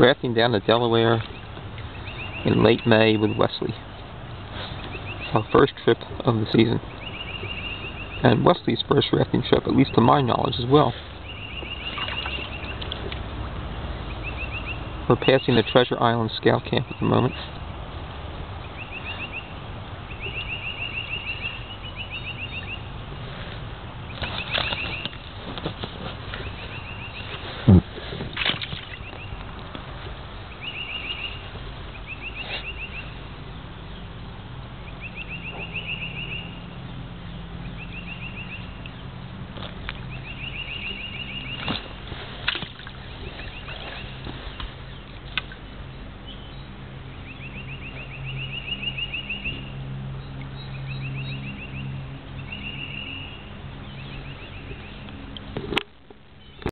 Rafting down the Delaware in late May with Wesley. Our first trip of the season. And Wesley's first rafting trip, at least to my knowledge as well. We're passing the Treasure Island Scout Camp at the moment.